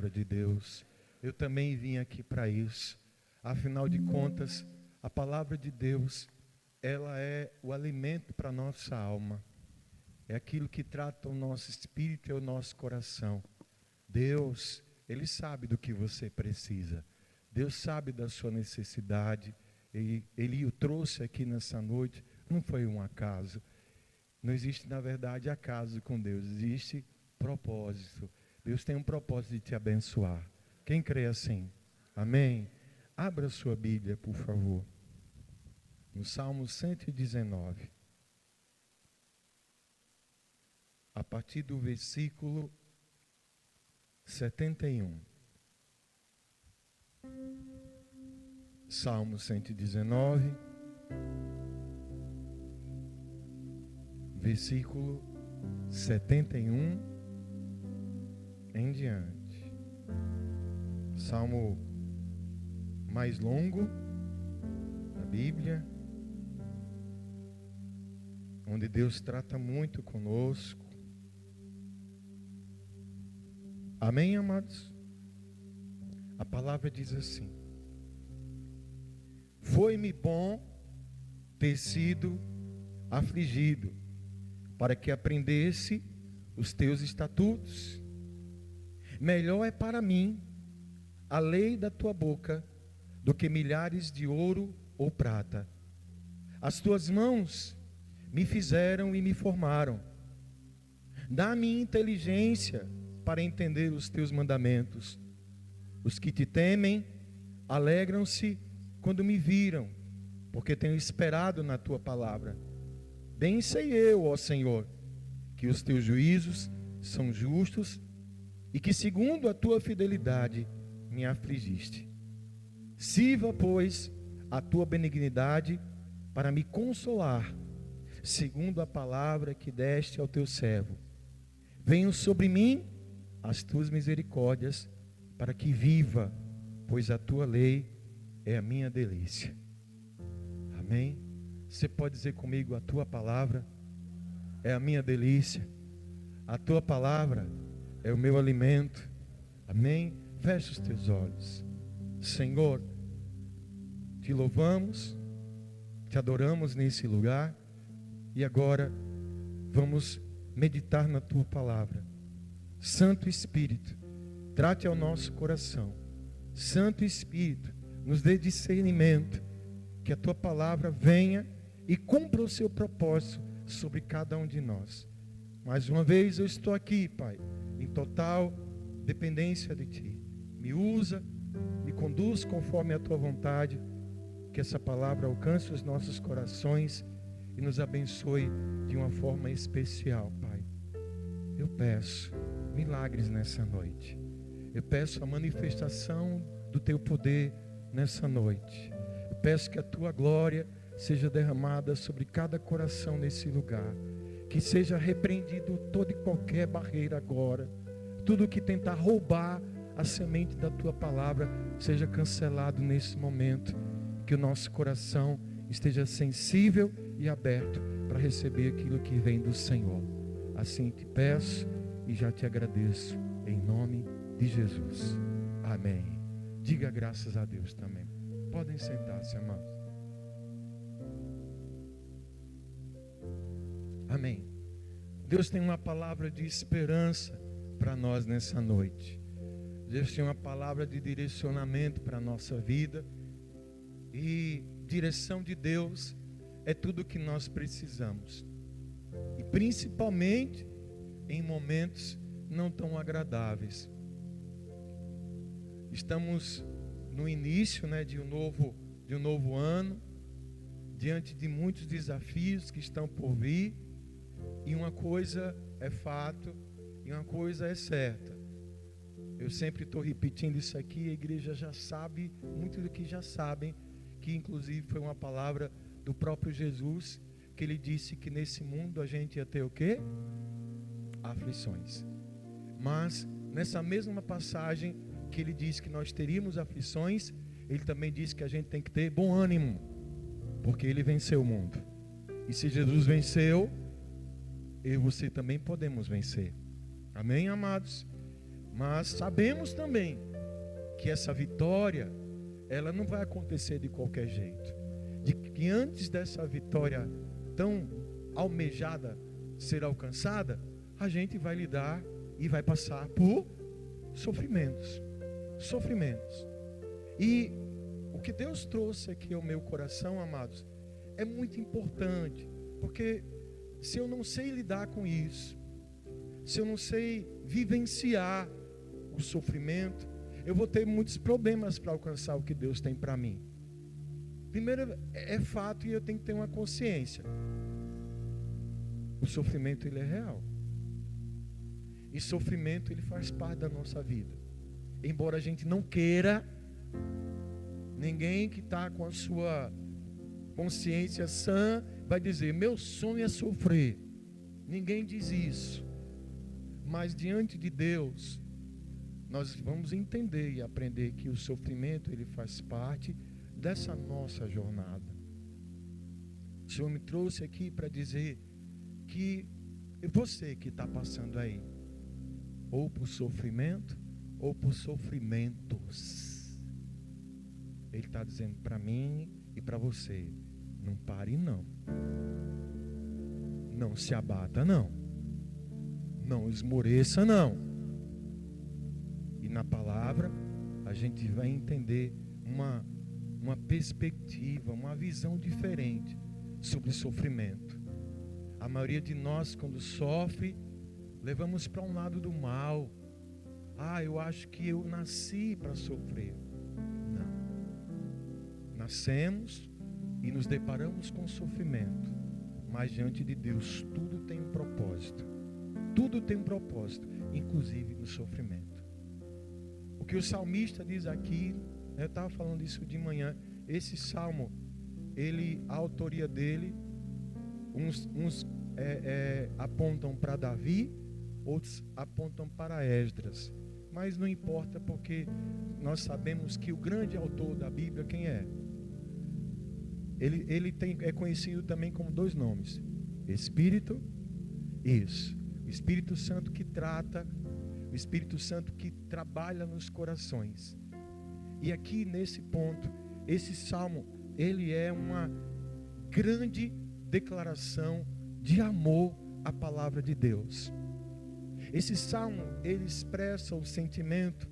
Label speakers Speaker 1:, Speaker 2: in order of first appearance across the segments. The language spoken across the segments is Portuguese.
Speaker 1: palavra de Deus. Eu também vim aqui para isso. Afinal de contas, a palavra de Deus, ela é o alimento para a nossa alma. É aquilo que trata o nosso espírito e o nosso coração. Deus, Ele sabe do que você precisa. Deus sabe da sua necessidade. Ele o trouxe aqui nessa noite. Não foi um acaso. Não existe, na verdade, acaso com Deus. Existe propósito. Deus tem um propósito de te abençoar. Quem crê assim? Amém? Abra sua Bíblia, por favor. No Salmo 119. A partir do versículo 71. Salmo 119, versículo 71 em diante. Salmo mais longo da Bíblia, onde Deus trata muito conosco. Amém, amados? A palavra diz assim: foi-me bom ter sido afligido, para que aprendesse os teus estatutos. Melhor é para mim a lei da tua boca do que milhares de ouro ou prata. As tuas mãos me fizeram e me formaram. Dá-me inteligência para entender os teus mandamentos. Os que te temem alegram-se quando me viram, porque tenho esperado na tua palavra. Bem sei eu, ó Senhor, que os teus juízos são justos e que segundo a tua fidelidade me afligiste. Sirva, pois, a tua benignidade para me consolar, segundo a palavra que deste ao teu servo. Venham sobre mim as tuas misericórdias, para que viva, pois a tua lei é a minha delícia. Amém? Você pode dizer comigo: a tua palavra é a minha delícia, a tua palavra é o meu alimento. Amém? Feche os teus olhos. Senhor, te louvamos, te adoramos nesse lugar, e agora vamos meditar na tua palavra. Santo Espírito, trate ao nosso coração. Santo Espírito, nos dê discernimento, que a tua palavra venha e cumpra o seu propósito sobre cada um de nós. Mais uma vez eu estou aqui, Pai, em total dependência de ti. Me usa, me conduz conforme a tua vontade, que essa palavra alcance os nossos corações e nos abençoe de uma forma especial, Pai. Eu peço milagres nessa noite. Eu peço a manifestação do teu poder nessa noite. Eu peço que a tua glória seja derramada sobre cada coração nesse lugar. Que seja repreendido toda e qualquer barreira agora. Tudo que tentar roubar a semente da tua palavra seja cancelado nesse momento. Que o nosso coração esteja sensível e aberto para receber aquilo que vem do Senhor. Assim te peço e já te agradeço, em nome de Jesus. Amém. Diga graças a Deus também. Podem sentar-se, amados. Amém. Deus tem uma palavra de esperança para nós nessa noite. Deus tem uma palavra de direcionamento para a nossa vida. E direção de Deus é tudo o que nós precisamos. E principalmente em momentos não tão agradáveis. Estamos no início, de um novo ano, diante de muitos desafios que estão por vir, e uma coisa é fato e uma coisa é certa. Eu sempre estou repetindo isso aqui, a igreja já sabe muito do que já sabem, que inclusive foi uma palavra do próprio Jesus, que ele disse que nesse mundo a gente ia ter o quê? Aflições. Mas nessa mesma passagem que ele disse que nós teríamos aflições, ele também disse que a gente tem que ter bom ânimo, porque ele venceu o mundo. E se Jesus venceu, eu e você também podemos vencer. Amém, amados? Mas sabemos também que essa vitória, ela não vai acontecer de qualquer jeito. De que antes dessa vitória tão almejada ser alcançada, a gente vai lidar e vai passar por sofrimentos. Sofrimentos. E o que Deus trouxe aqui ao meu coração, amados, é muito importante. Porque se eu não sei lidar com isso, se eu não sei vivenciar o sofrimento, eu vou ter muitos problemas para alcançar o que Deus tem para mim. Primeiro, é fato e eu tenho que ter uma consciência. O sofrimento, ele é real. E sofrimento, ele faz parte da nossa vida. Embora a gente não queira, ninguém que está com a sua consciência sã vai dizer, meu sonho é sofrer. Ninguém diz isso. Mas diante de Deus, nós vamos entender e aprender que o sofrimento, ele faz parte dessa nossa jornada. O Senhor me trouxe aqui para dizer que você que está passando aí, ou por sofrimento, ou por sofrimentos, Ele está dizendo para mim e para você, não pare não. Não se abata não. Não esmoreça não. E na palavra a gente vai entender uma perspectiva, uma visão diferente sobre sofrimento. A maioria de nós, quando sofre, levamos para um lado do mal. Eu acho que eu nasci para sofrer. Não. Nascemos e nos deparamos com sofrimento. Mas diante de Deus, tudo tem um propósito. Tudo tem um propósito, inclusive no sofrimento. O que o salmista diz aqui, eu estava falando isso de manhã, esse salmo, a autoria dele, uns apontam para Davi, outros apontam para Esdras. Mas não importa, porque nós sabemos que o grande autor da Bíblia, quem é? Ele é conhecido também como dois nomes. Espírito, isso. O Espírito Santo que trata, o Espírito Santo que trabalha nos corações. E aqui nesse ponto, esse salmo, ele é uma grande declaração de amor à palavra de Deus. Esse salmo, ele expressa o sentimento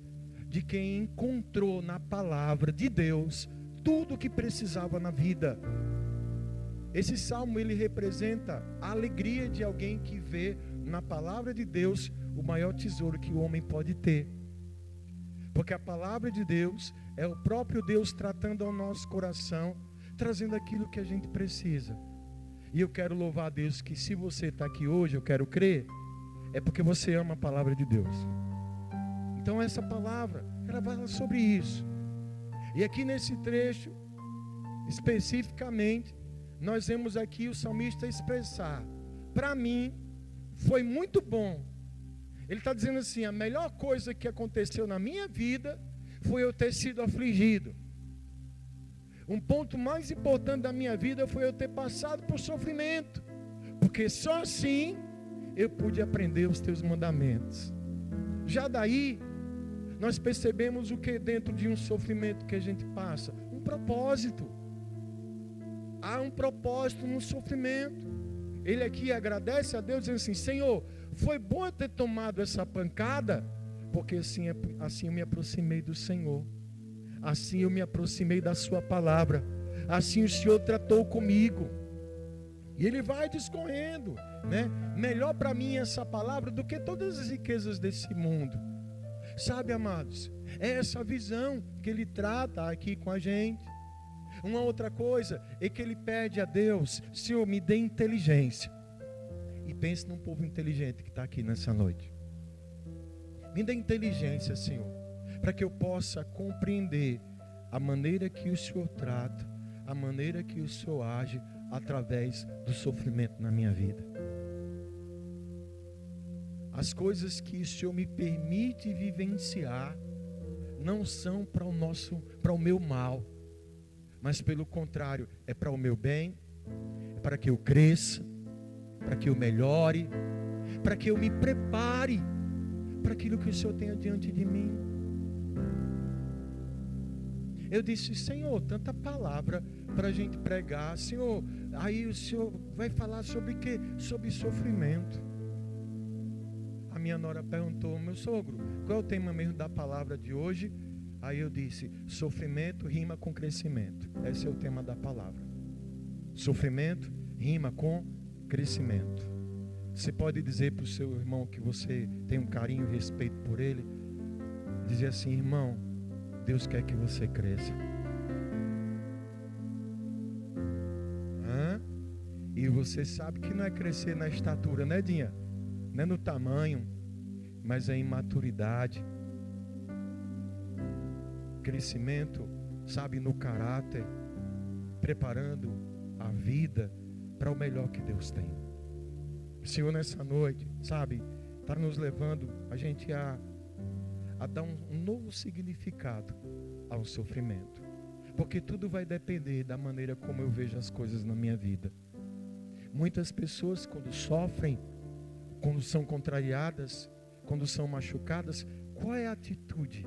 Speaker 1: de quem encontrou na palavra de Deus tudo o que precisava na vida. Esse salmo, ele representa a alegria de alguém que vê na palavra de Deus o maior tesouro que o homem pode ter. Porque a palavra de Deus é o próprio Deus tratando ao nosso coração, trazendo aquilo que a gente precisa. E eu quero louvar a Deus que se você está aqui hoje, eu quero crer, é porque você ama a palavra de Deus. Então essa palavra, ela fala sobre isso. E aqui nesse trecho, especificamente, nós vemos aqui o salmista expressar, para mim, foi muito bom. Ele está dizendo assim, a melhor coisa que aconteceu na minha vida, foi eu ter sido afligido. Um ponto mais importante da minha vida, foi eu ter passado por sofrimento. Porque só assim, eu pude aprender os teus mandamentos. Já daí, nós percebemos o que dentro de um sofrimento que a gente passa? Um propósito. Há um propósito no sofrimento. Ele aqui agradece a Deus, dizendo assim, Senhor, foi bom eu ter tomado essa pancada, porque assim eu me aproximei do Senhor. Assim eu me aproximei da sua palavra. Assim o Senhor tratou comigo. E ele vai discorrendo, né? Melhor para mim essa palavra do que todas as riquezas desse mundo. Sabe, amados, é essa visão que ele trata aqui com a gente. Uma outra coisa é que ele pede a Deus, Senhor, me dê inteligência. E pense num povo inteligente que está aqui nessa noite. Me dê inteligência, Senhor, para que eu possa compreender a maneira que o Senhor trata, a maneira que o Senhor age através do sofrimento na minha vida. As coisas que o Senhor me permite vivenciar não são para o meu mal, mas pelo contrário, é para o meu bem, é para que eu cresça, para que eu melhore, para que eu me prepare para aquilo que o Senhor tem diante de mim. Eu disse: Senhor, tanta palavra para a gente pregar, Senhor, aí o Senhor vai falar sobre o quê? Sobre sofrimento. A minha nora perguntou: meu sogro, qual é o tema mesmo da palavra de hoje? Aí eu disse: sofrimento rima com crescimento. Esse é o tema da palavra. Sofrimento rima com crescimento. Você pode dizer para o seu irmão que você tem um carinho e respeito por ele, dizer assim: irmão, Deus quer que você cresça. E você sabe que não é crescer na estatura, né, Dinha? Não é no tamanho, mas é em maturidade. Crescimento, sabe, no caráter, preparando a vida para o melhor que Deus tem. O Senhor nessa noite, sabe, está nos levando a gente a dar um novo significado ao sofrimento. Porque tudo vai depender da maneira como eu vejo as coisas na minha vida. Muitas pessoas, quando sofrem, quando são contrariadas, quando são machucadas, qual é a atitude?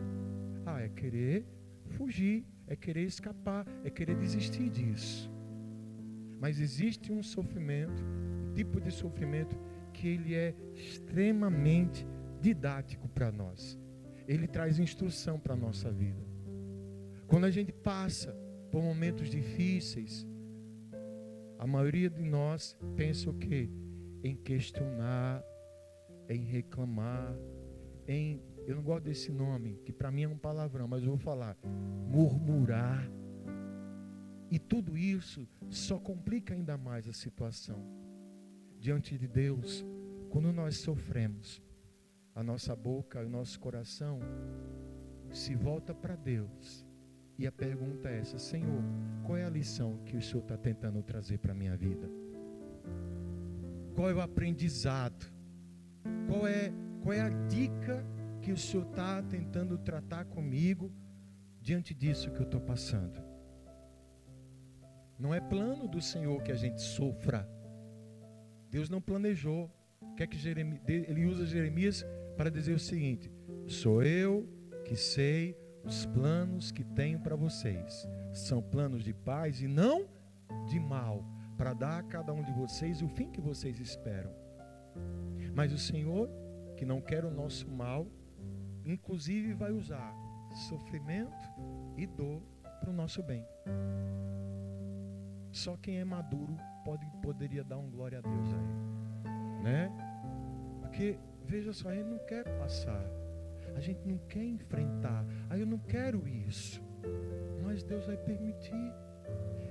Speaker 1: É querer fugir, é querer escapar, é querer desistir disso. Mas existe um sofrimento, um tipo de sofrimento que ele é extremamente didático para nós. Ele traz instrução para a nossa vida. Quando a gente passa por momentos difíceis, a maioria de nós pensa o quê? Em questionar, em reclamar, eu não gosto desse nome, que para mim é um palavrão, mas eu vou falar, murmurar. E tudo isso só complica ainda mais a situação. Diante de Deus, quando nós sofremos, a nossa boca e o nosso coração se volta para Deus. E a pergunta é essa: Senhor, qual é a lição que o Senhor está tentando trazer para a minha vida? Qual é o aprendizado? Qual é a dica que o Senhor está tentando tratar comigo diante disso que eu estou passando? Não é plano do Senhor que a gente sofra. Deus não planejou. Quer que ele usa Jeremias para dizer o seguinte: sou eu que sei os planos que tenho para vocês. São planos de paz e não de mal, para dar a cada um de vocês o fim que vocês esperam. Mas o Senhor, que não quer o nosso mal, inclusive vai usar sofrimento e dor para o nosso bem. Só quem é maduro poderia dar um glória a Deus aí, né? Porque, veja só, a gente não quer passar, a gente não quer enfrentar, eu não quero isso, mas Deus vai permitir.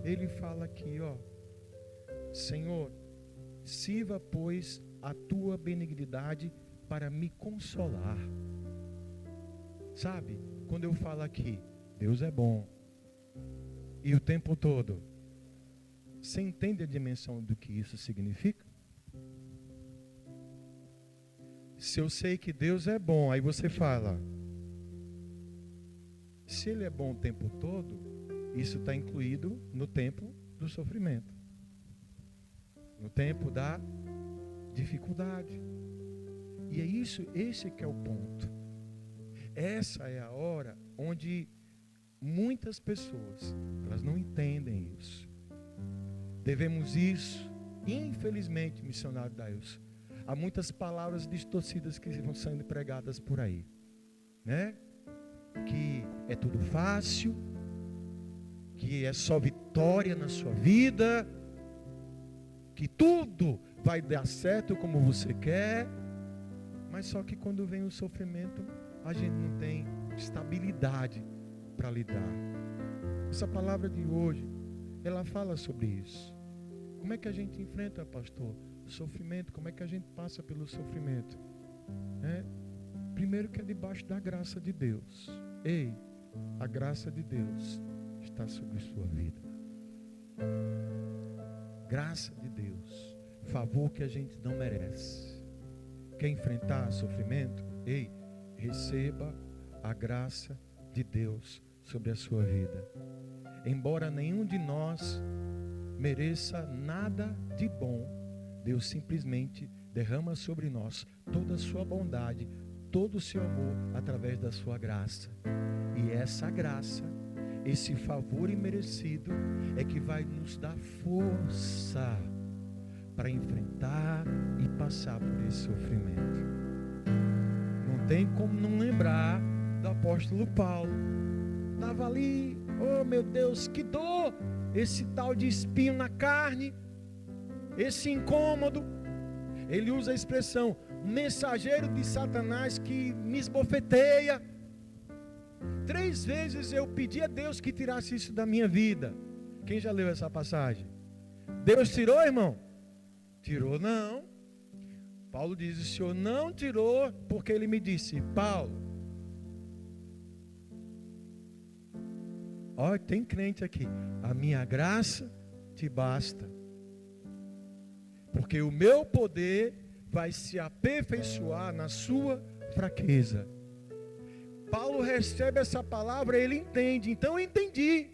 Speaker 1: Ele fala aqui, Senhor, sirva pois a tua benignidade para me consolar. Sabe, quando eu falo aqui, Deus é bom, e o tempo todo, você entende a dimensão do que isso significa? Se eu sei que Deus é bom, aí você fala, se Ele é bom o tempo todo, isso está incluído no tempo do sofrimento, no tempo da dificuldade. E é isso, esse que é o ponto. Essa é a hora onde muitas pessoas, elas não entendem isso. Devemos isso, infelizmente, missionário Dailson, há muitas palavras distorcidas que vão sendo pregadas por aí, né? Que é tudo fácil, que é só vitória na sua vida, que tudo vai dar certo como você quer, mas só que quando vem o sofrimento, a gente não tem estabilidade para lidar. Essa palavra de hoje, ela fala sobre isso. Como é que a gente enfrenta, pastor, o sofrimento? Como é que a gente passa pelo sofrimento? Primeiro que é debaixo da graça de Deus. Ei, a graça de Deus está sobre sua vida. Graça de Deus, favor que a gente não merece. Quer enfrentar sofrimento? Ei, receba a graça de Deus sobre a sua vida. Embora nenhum de nós mereça nada de bom, Deus simplesmente derrama sobre nós toda a sua bondade, todo o seu amor através da sua graça. E essa graça, esse favor imerecido, é que vai nos dar força para enfrentar e passar por esse sofrimento. Não tem como não lembrar do apóstolo Paulo. Estava ali, oh meu Deus, que dor! Esse tal de espinho na carne, esse incômodo. Ele usa a expressão, mensageiro de Satanás que me esbofeteia. 3 vezes eu pedi a Deus que tirasse isso da minha vida. Quem já leu essa passagem? Deus tirou, irmão? Tirou não. Paulo diz, o Senhor não tirou, porque ele me disse, Paulo, olha, tem crente aqui, a minha graça te basta, porque o meu poder vai se aperfeiçoar na sua fraqueza. Paulo recebe essa palavra, ele entende, então eu entendi.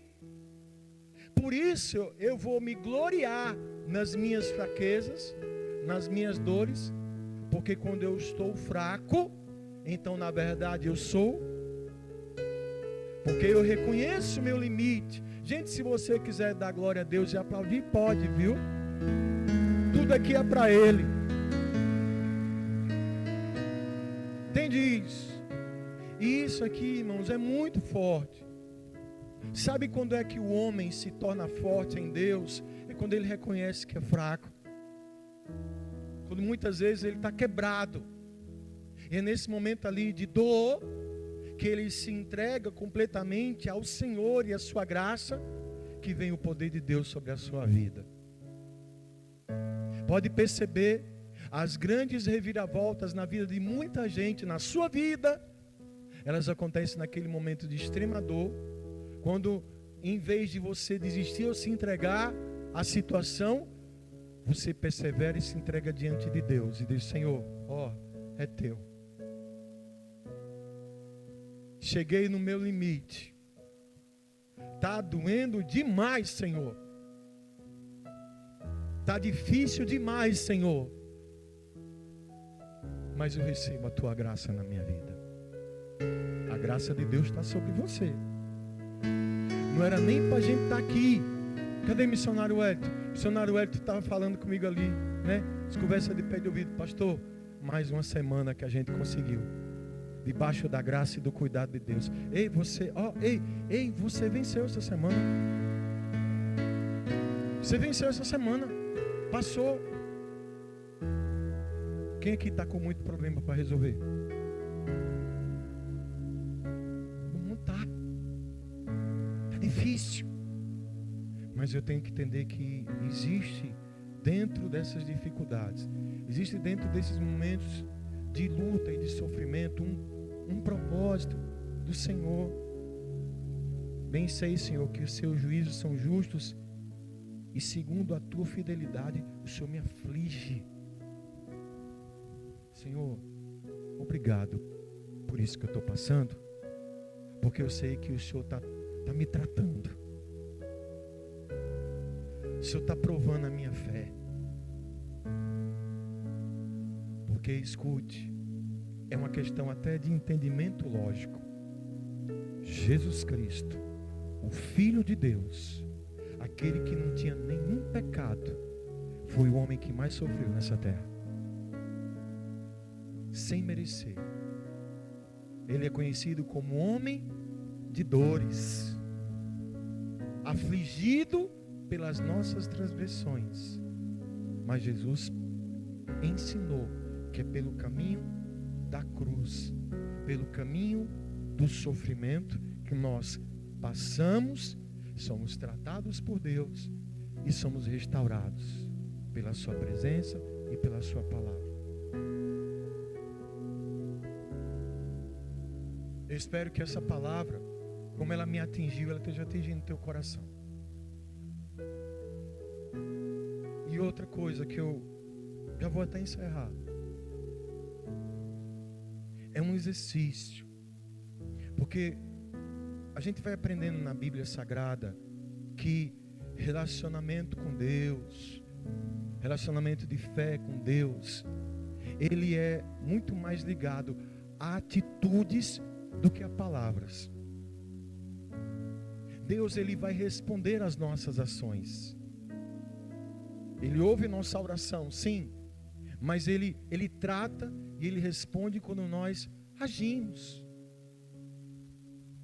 Speaker 1: Por isso eu vou me gloriar nas minhas fraquezas, nas minhas dores, porque quando eu estou fraco, então na verdade eu sou, porque eu reconheço o meu limite. Gente, se você quiser dar glória a Deus e aplaudir, pode, viu? Tudo aqui é para Ele. Entende isso? E isso aqui, irmãos, é muito forte. Sabe quando é que o homem se torna forte em Deus? É quando ele reconhece que é fraco. Quando muitas vezes ele está quebrado. E é nesse momento ali de dor que ele se entrega completamente ao Senhor e à sua graça, que vem o poder de Deus sobre a sua vida. Pode perceber as grandes reviravoltas na vida de muita gente, na sua vida, elas acontecem naquele momento de extrema dor, quando em vez de você desistir ou se entregar à situação, você persevera e se entrega diante de Deus e diz, Senhor, ó, é teu. Cheguei no meu limite. Está doendo demais, Senhor. Está difícil demais, Senhor. Mas eu recebo a tua graça na minha vida. A graça de Deus está sobre você. Não era nem para a gente estar aqui. Cadê o missionário Hélio? O missionário Hélio estava falando comigo ali, né? As conversas de pé de ouvido. Pastor, mais uma semana que a gente conseguiu. Debaixo da graça e do cuidado de Deus. Ei, você, você venceu essa semana. Você venceu essa semana. Passou. Quem aqui está com muito problema para resolver? Não está. Está difícil. Mas eu tenho que entender que existe dentro dessas dificuldades, existe dentro desses momentos de luta e de sofrimento um propósito do Senhor. Bem sei, Senhor, que os seus juízos são justos e segundo a tua fidelidade o Senhor me aflige. Senhor, obrigado por isso que eu estou passando, porque eu sei que o Senhor está me tratando. O Senhor está provando a minha fé. Porque, escute, é uma questão até de entendimento lógico. Jesus Cristo, o Filho de Deus, aquele que não tinha nenhum pecado, foi o homem que mais sofreu nessa terra. Sem merecer. Ele é conhecido como homem de dores, afligido pelas nossas transgressões. Mas Jesus ensinou que é pelo caminho da cruz, pelo caminho do sofrimento que nós passamos, somos tratados por Deus e somos restaurados pela sua presença e pela sua palavra. Eu espero que essa palavra, como ela me atingiu, ela esteja atingindo o teu coração. E outra coisa que eu já vou até encerrar. É um exercício. Porque a gente vai aprendendo na Bíblia Sagrada que relacionamento com Deus, relacionamento de fé com Deus, ele é muito mais ligado atitudes do que a palavras. Deus, Ele vai responder às nossas ações. Ele ouve nossa oração, sim, mas Ele trata e Ele responde quando nós agimos.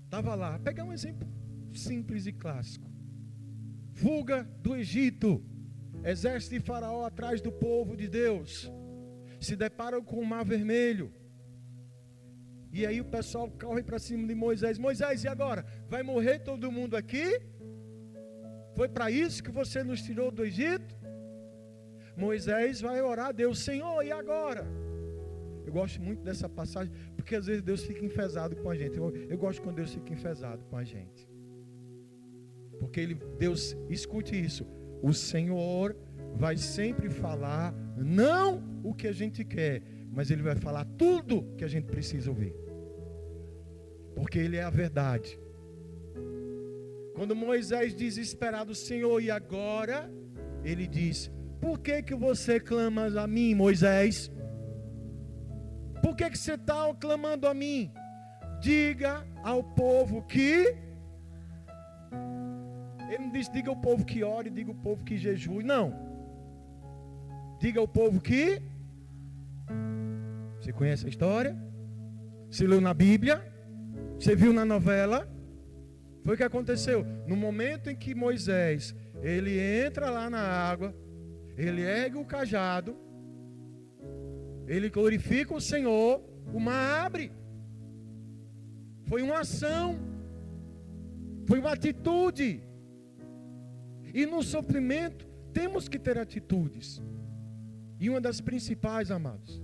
Speaker 1: Estava lá, pegar um exemplo simples e clássico. Fuga do Egito, exército de Faraó atrás do povo de Deus, se deparam com o Mar Vermelho, e aí o pessoal corre para cima de Moisés. Moisés, e agora? Vai morrer todo mundo aqui? Foi para isso que você nos tirou do Egito? Moisés vai orar a Deus, Senhor, e agora? Eu gosto muito dessa passagem, porque às vezes Deus fica enfesado com a gente. Eu gosto quando Deus fica enfesado com a gente, porque Deus, escute isso, o Senhor vai sempre falar, não o que a gente quer, mas Ele vai falar tudo que a gente precisa ouvir, porque Ele é a verdade. Quando Moisés desesperado, Senhor, e agora? Ele diz, por que você clama a mim, Moisés? Por que você está clamando a mim? Diga ao povo que... Ele não disse, diga ao povo que ore, diga ao povo que jejue, não. Diga ao povo que... Você conhece a história? Você leu na Bíblia? Você viu na novela? Foi o que aconteceu. No momento em que Moisés, ele entra lá na água, ele ergue o cajado, ele glorifica o Senhor, o mar abre. Foi uma ação, foi uma atitude. E no sofrimento temos que ter atitudes. E uma das principais, amados,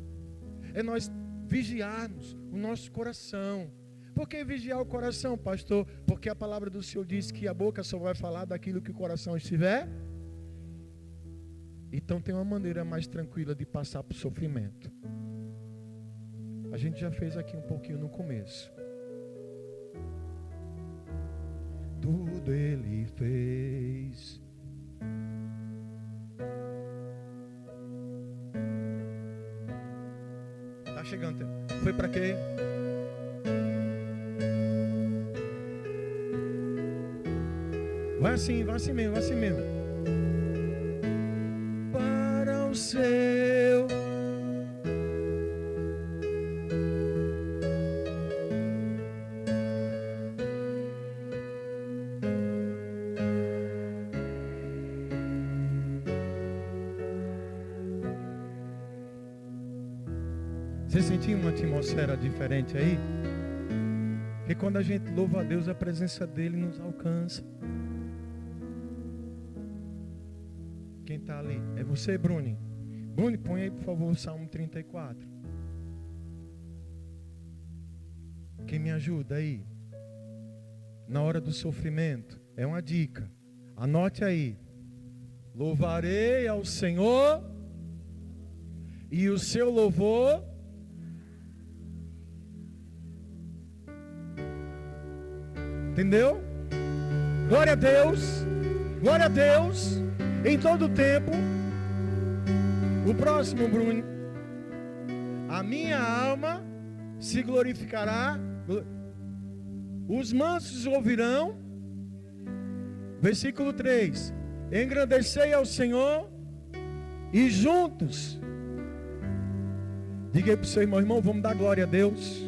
Speaker 1: é nós vigiarmos o nosso coração. Por que vigiar o coração, pastor? Porque a palavra do Senhor diz que a boca só vai falar daquilo que o coração estiver. Então tem uma maneira mais tranquila de passar por sofrimento. A gente já fez aqui um pouquinho no começo. Tudo Ele fez. Tá chegando. Foi para quê? Vai assim mesmo, vai assim mesmo. Para o seu. Você sentiu uma atmosfera diferente aí? Porque quando a gente louva a Deus, a presença dele nos alcança. Quem está ali? É você, Bruni? Bruni, põe aí por favor o Salmo 34. Quem me ajuda aí? Na hora do sofrimento. É uma dica. Anote aí. Louvarei ao Senhor e o seu louvor entendeu? Glória a Deus. Glória a Deus. Em todo tempo. O próximo, Bruno. A minha alma se glorificará. Os mansos ouvirão. Versículo 3. Engrandecei ao Senhor e juntos. Diga aí para o seu irmão, vamos dar glória a Deus.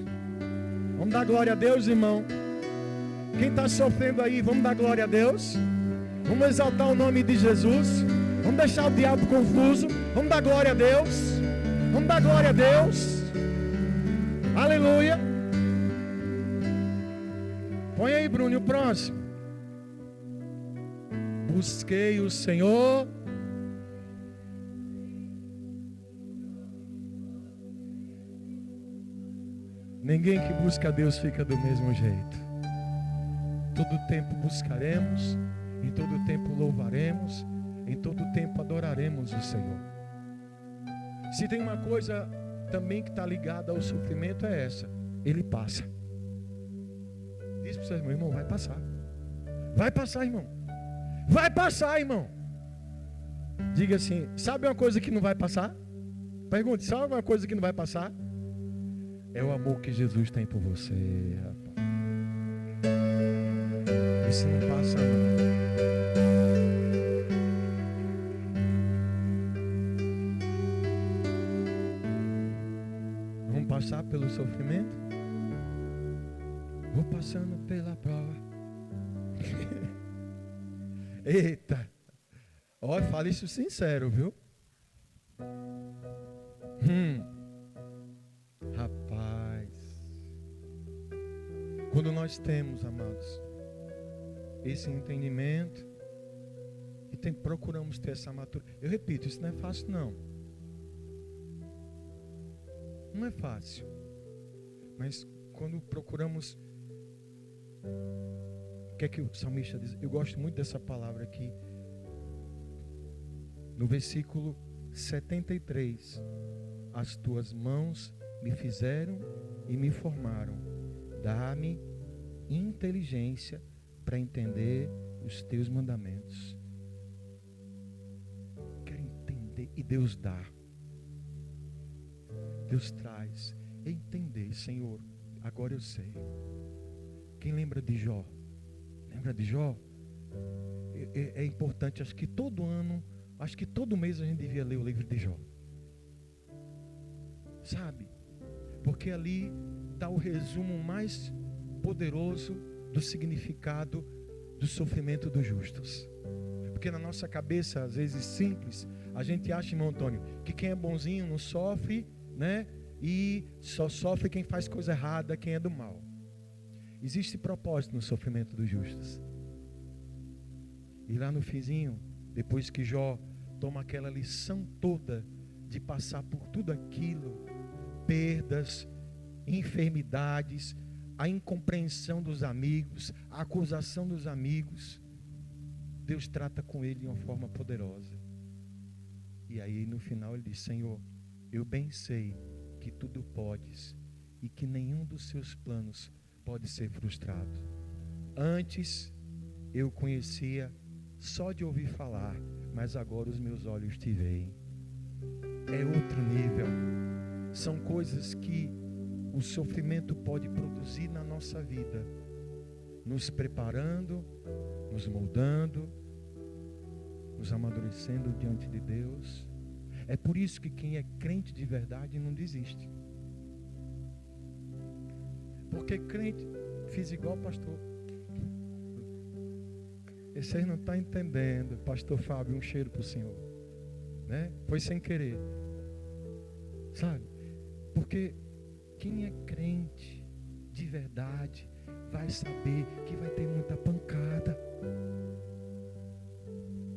Speaker 1: Vamos dar glória a Deus, irmão. Quem está sofrendo aí, vamos dar glória a Deus. Vamos exaltar o nome de Jesus. Vamos deixar o diabo confuso. Vamos dar glória a Deus. Vamos dar glória a Deus. Aleluia. Põe aí, Bruno, o próximo. Busquei o Senhor. Ninguém que busca a Deus fica do mesmo jeito. Todo tempo buscaremos, em todo tempo louvaremos, em todo tempo adoraremos o Senhor. Se tem uma coisa também que está ligada ao sofrimento, é essa: ele passa. Diz para o seu irmão, vai passar. Vai passar, irmão. Vai passar, irmão. Diga assim, sabe uma coisa que não vai passar? Pergunte, sabe uma coisa que não vai passar? É o amor que Jesus tem por você, rapaz. Isso não passa não. Vamos passar pelo sofrimento? Vou passando pela prova. Eita. Olha, fala isso sincero, viu? Rapaz. Quando nós temos, amados, esse entendimento e procuramos ter essa maturidade. Eu repito, isso não é fácil não. Não é fácil. Mas quando procuramos, o que é que o salmista diz? Eu gosto muito dessa palavra aqui. No versículo 73. As tuas mãos me fizeram e me formaram. Dá-me inteligência para entender os teus mandamentos. Quero entender. E Deus dá. Deus traz. Entender, Senhor. Agora eu sei. Quem lembra de Jó? Lembra de Jó? É importante, acho que todo ano, acho que todo mês a gente devia ler o livro de Jó. Sabe? Porque ali está o resumo mais poderoso do significado do sofrimento dos justos. Porque na nossa cabeça, às vezes simples, a gente acha, irmão Antônio, que quem é bonzinho não sofre, né? E só sofre quem faz coisa errada, quem é do mal. Existe propósito no sofrimento dos justos. E lá no finzinho, depois que Jó toma aquela lição toda de passar por tudo aquilo, perdas, enfermidades, a incompreensão dos amigos, a acusação dos amigos, Deus trata com ele de uma forma poderosa. E aí no final ele diz: Senhor, eu bem sei que tudo podes e que nenhum dos seus planos pode ser frustrado. Antes eu conhecia só de ouvir falar, mas agora os meus olhos te veem. É outro nível. São coisas que o sofrimento pode produzir na nossa vida, nos preparando, nos moldando, nos amadurecendo diante de Deus. É por isso que quem é crente de verdade não desiste. Porque crente, fiz igual pastor. Vocês não estão entendendo. Pastor Fábio, um cheiro para o senhor, né? Foi sem querer, sabe? Porque quem é crente de verdade vai saber que vai ter muita pancada.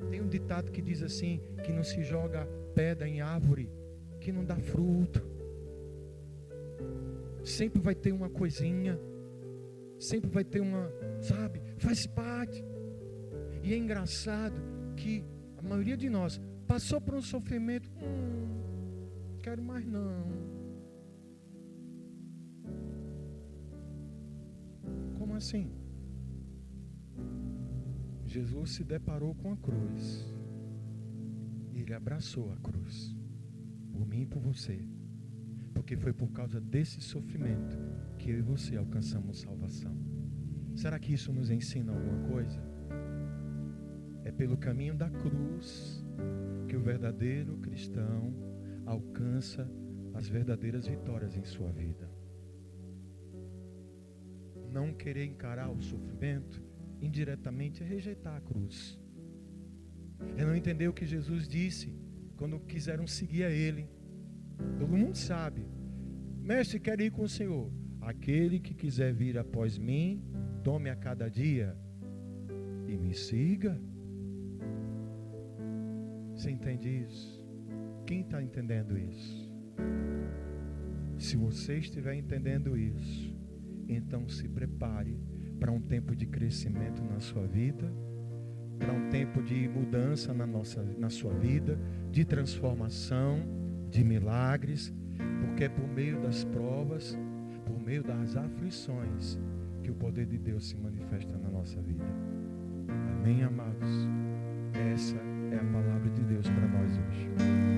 Speaker 1: Tem um ditado que diz assim, que não se joga pedra em árvore que não dá fruto. Sempre vai ter uma coisinha, sempre vai ter uma, sabe, faz parte. E é engraçado que a maioria de nós passou por um sofrimento, quero mais não. Como assim? Jesus se deparou com a cruz. E ele abraçou a cruz. Por mim e por você. Porque foi por causa desse sofrimento que eu e você alcançamos salvação. Será que isso nos ensina alguma coisa? É pelo caminho da cruz que o verdadeiro cristão alcança as verdadeiras vitórias em sua vida. Não querer encarar o sofrimento indiretamente é rejeitar a cruz. É não entender o que Jesus disse quando quiseram seguir a Ele. Todo mundo sabe. Mestre, quero ir com o Senhor. Aquele que quiser vir após mim, tome a cada dia e me siga. Você entende isso? Quem está entendendo isso? Se você estiver entendendo isso, então se prepare para um tempo de crescimento na sua vida, para um tempo de mudança na sua vida, de transformação, de milagres, porque é por meio das provas, por meio das aflições, que o poder de Deus se manifesta na nossa vida. Amém, amados? Essa é a palavra de Deus para nós hoje.